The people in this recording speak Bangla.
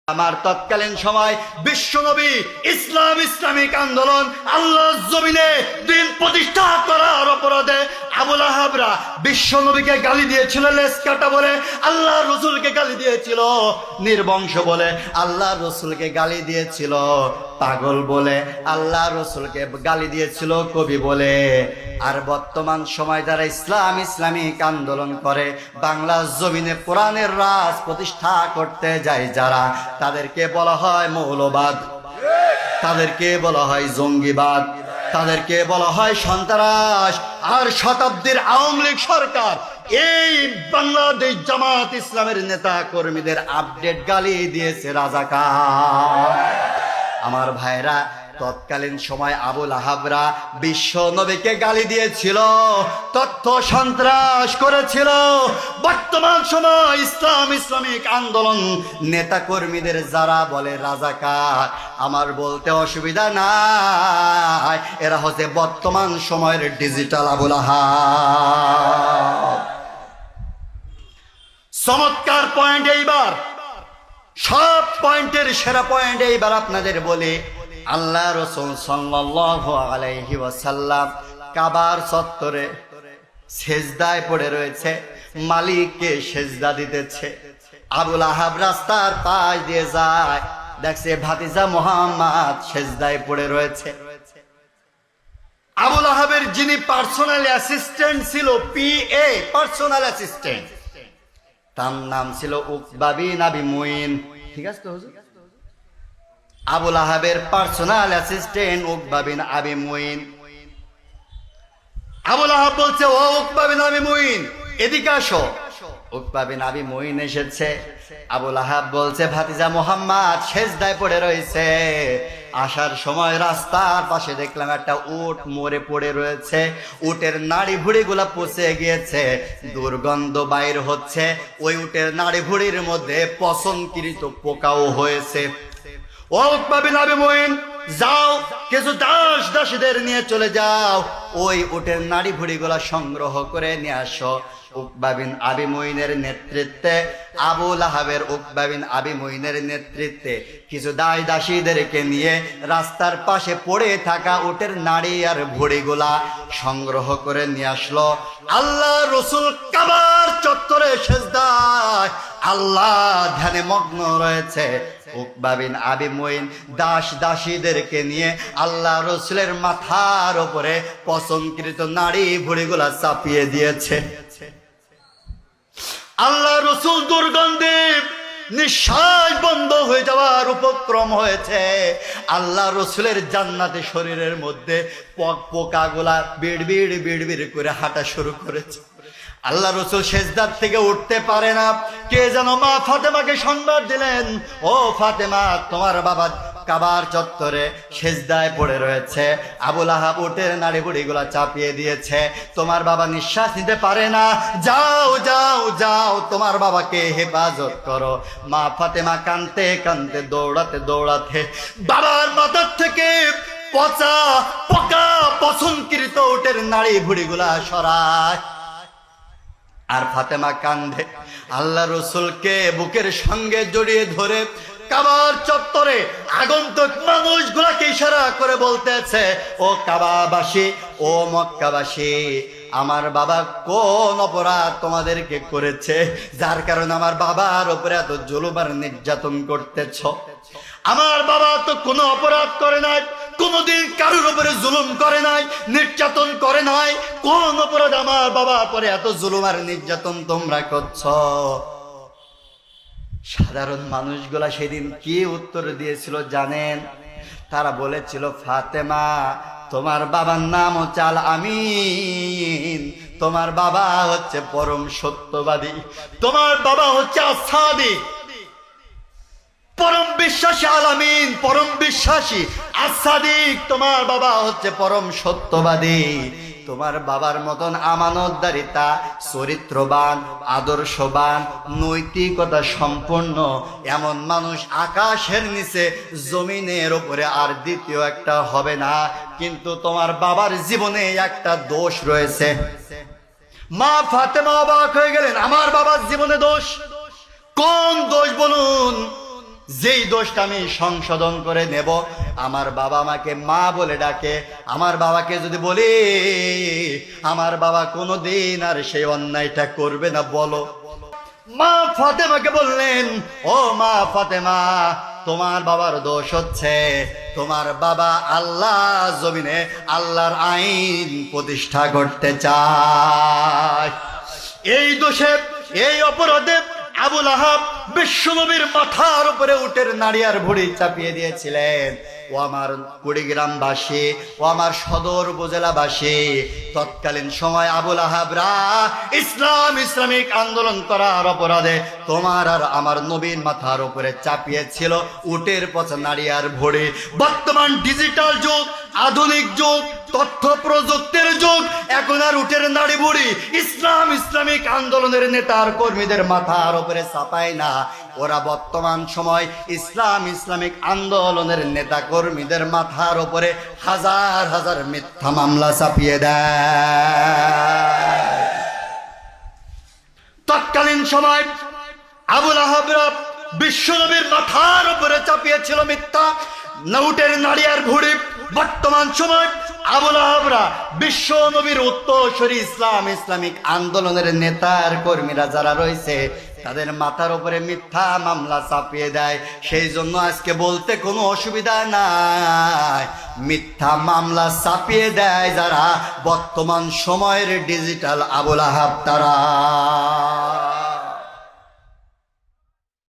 আমার তৎকালীন সময় বিশ্বনবী ইসলামিক আন্দোলন আল্লাহর জমিনে দিন প্রতিষ্ঠা করার অপরাধে আবু লাহাবরা বিশ্বনবীকে গালি দিয়েছিল, লেজ কাটা বলে, আল্লাহ রসুলকে গালি দিয়েছিল নির্বংশ বলে, আল্লাহ রসুলকে গালি দিয়েছিল পাগল বলে, আল্লাহ রসুলকে গালি দিয়েছিল কবি বলে। আর বর্তমান সময় যারা ইসলামিক আন্দোলন করে, বাংলার জমিনে কোরআনের রাজ প্রতিষ্ঠা করতে যায় যারা, তাদেরকে বলা হয় মৌলবাদ, তাদেরকে বলা হয় জঙ্গিবাদ, তাদেরকে বলা হয় সন্ত্রাস। আর শতাব্দীর আওয়ামী লীগ সরকার এই বাংলাদেশ জামাত ইসলামের নেতা কর্মীদের আপডেট গালি দিয়েছে রাজাকার। আমার ভাইরা, তৎকালীন সময় আবু লাহাবরা বিশ্ব নবীকে গালি দিয়েছিল, তথ্য সন্ত্রাস করেছিল। বর্তমান সময় ইসলামিক আন্দোলন নেতা কর্মীদের যারা বলে রাজাকার, আমার বলতে অসুবিধা নাই, এরা হচ্ছে বর্তমান সময়ের ডিজিটাল আবু লাহাব। চমৎকার পয়েন্ট এইবার, সব পয়েন্টের সেরা পয়েন্ট এইবার আপনাদের বলি। আল্লাহ রাসূল সাল্লাল্লাহু আলাইহি ওয়াসাল্লাম কাবার চত্বরে সেজদায় পড়ে রয়েছে, মালিককে সেজদা দিতেছে। আবু লাহাব রাস্তার পাশ দিয়ে যায়, দেখছে ভাতিজা মুহাম্মদ সেজদায় পড়ে রয়েছে। আবু লাহাবের যিনি পার্সোনাল অ্যাসিস্ট্যান্ট ছিল, পিএ পার্সোনাল অ্যাসিস্ট্যান্ট, তার নাম ছিল উকবা বিন আবি মুইন। ঠিক আছে তো হুজুর? আবু লাহাবের পার্সোনাল অ্যাসিস্ট্যান্ট উকবা বিন আবি মুইন। আবু লাহাব বলছে, ও উকবা বিন আবি মুইন, এদিকে আসো। উকবা বিন আবি মুইন এসেছে। আবু লাহাব বলছে, ভাতিজা মুহাম্মদ সেজদায় পড়ে রয়েছে। আসার সময় রাস্তার পাশে দেখলাম একটা উট মরে পড়ে রয়েছে, উটের নাড়ি ভুড়ি গুলা পচে গিয়েছে, দুর্গন্ধ বাইর হচ্ছে, ওই উটের নাড়ি ভুড়ির মধ্যে পচনকৃত পোকাও হয়েছে। ও উকবা বিন আবি মুইন, যাও কিছু দাসীদের নিয়ে চলে যাও, ওই উটের নাড়ি ভুড়ি গুলা সংগ্রহ করে নিয়ে আসো। উকবা বিন আবি মুইনের নেতৃত্বে, আবু লাহাবের উকবা বিন আবি মুইনের নেতৃত্বে কিছু দাসীদেরকে নিয়ে রাস্তার পাশে পড়ে থাকা উটের নাড়ি আর ভুড়িগুলা সংগ্রহ করে নিয়ে আসলো। আল্লাহ রসুল কাবার চত্বরে সেজদায় আল্লাহ ধ্যানে মগ্ন রয়েছে। উকবা বিন আবি মুইন দাসীদেরকে নিয়ে আল্লাহ রসুলের মাথার উপরে পচনকৃত নাড়ি ভুড়িগুলা চাপিয়ে দিয়েছে। আল্লাহ রসুল দুর্গন্ধে নিঃশ্বাস বন্ধ হয়ে যাওয়ার উপক্রম হয়েছে। আল্লাহ রসুলের জান্নাতে শরীরের মধ্যে পোকাগুলা বিড়বিড় করে হাঁটা শুরু করেছে। আল্লাহ রসুল সেজদার থেকে উঠতে পারে না। কে যেন মা ফাতেমাকে সংবাদ দিলেন, ও ফাতেমা, তোমার বাবা কাবার চত্বরে সেজদায় পড়ে রয়েছে, আবু লাহাব উটের নাড়ি বুড়িগুলা চাপিয়ে দিয়েছে, তোমার বাবা নিঃশ্বাস নিতে পারে না, যাও যাও যাও তোমার বাবাকে হেফাজত করো। মা ফাতেমা কানতে কানতে দৌড়াতে দৌড়াতে বাবার মাথার থেকে পচা পোকা পচনকৃত উটের নাড়ি ভুড়িগুলা সরায়। আর ফাতেমা কান্দে, আল্লাহ রসুলকে বুকের সঙ্গে জড়িয়ে ধরে কাবার চত্বরে আগন্তুক মানুষগুলাকে ইশারা করে বলতেছে, ও কাবাবাসী, ও মক্কাবাসী, আমার বাবা কোন অপরাধ তোমাদেরকে করেছে যার কারণে আমার বাবার উপরে এত জুলুম আর নির্যাতন করতেছ? আমার বাবা তো কোনো অপরাধ করে নাই, কোনদিন কারোর উপরে জুলুম করে নাই, নির্যাতন করে নাই, কোন অপরাধ আমার বাবার পরে এত জুলুম আর নির্যাতন তোমরা করছ? সাধারণ মানুষগুলা সেদিন কি উত্তর দিয়েছিল জানেন? তারা বলেছিল, ফাতেমা, তোমার বাবার নাম হচ্ছে আল আমিন, তোমার বাবা হচ্ছে পরম সত্যবাদী, তোমার বাবা হচ্ছে আসাদিক, পরম বিশ্বাসী। আল আমিন পরম বিশ্বাসী, আসাদিক তোমার বাবা হচ্ছে পরম সত্যবাদী। তোমার বাবার মতন আমানতদারিতা, চরিত্রবান, আদর্শবান, নৈতিকতা সম্পন্ন এমন মানুষ আকাশের নিচে জমিনের উপরে আর দ্বিতীয় একটা হবে না। কিন্তু তোমার বাবার জীবনে একটা দোষ রয়েছে। মা ফাতেমা অবাক হয়ে গেলেন, আমার বাবার জীবনে দোষ? কোন দোষ বলুন? যেই দোষটা আমি সংশোধন করে নেব, আমার বাবা আমাকে মা বলে ডাকে, আমার বাবাকে যদি বলি, আমার বাবা কোনোদিন আর সেই অন্যায়টা করবে না। বলো। মা ফাতেমাকে বললেন, ও মা ফাতেমা, তোমার বাবার দোষ হচ্ছে, তোমার বাবা আল্লাহ জমিনে আল্লাহর আইন প্রতিষ্ঠা করতে চায়। এই দোষে, এই অপরাধে আবুল আহাব বিশ্বনবীর মাথার উপরে উটের নাড়িয়ার ভুঁড়ি চাপিয়ে দিয়েছিলেন। ও আমার কুড়িগ্রামবাসী, ও আমার সদর উপজেলাবাসী, তৎকালীন সময় আবুল আহাবরা ইসলামিক আন্দোলন করার অপরাধে তোমার আর আমার নবীর মাথার উপরে চাপিয়েছিল উটের পচা নাড়িয়ার ভুঁড়ি। বর্তমান ডিজিটাল যুগ, আধুনিক যুগ, তথ্য প্রযুক্তির যুগ, এখন আর উটের নাড়ি ভুঁড়ি ইসলামিক আন্দোলনের নেতার কর্মীদের মাথার উপরে চাপায় না। ওরা বর্তমান সময় ইসলামিক আন্দোলনের নেতা কর্মীদের মাথার উপরে হাজার হাজার মিথ্যা মামলা চাপিয়ে দেয়। তৎকালীন সময় আবুল আহাবরা বিশ্বনবীর মাথার উপরে চাপিয়েছিল মিথ্যা উটের নাড়িয়ার ভুঁড়ি। বর্তমান সময় আবুল আহাবরা বিশ্ব নবীর উত্তরসূরি ইসলামিক আন্দোলনের নেতার কর্মীরা যারা রয়েছে তাদের মাথার উপরে মিথ্যা মামলা চাপিয়ে দেয়। সেই জন্য আজকে বলতে কোনো অসুবিধা নাই, মিথ্যা মামলা চাপিয়ে দেয় যারা বর্তমান সময়ের ডিজিটাল আবুল আহাব তারা।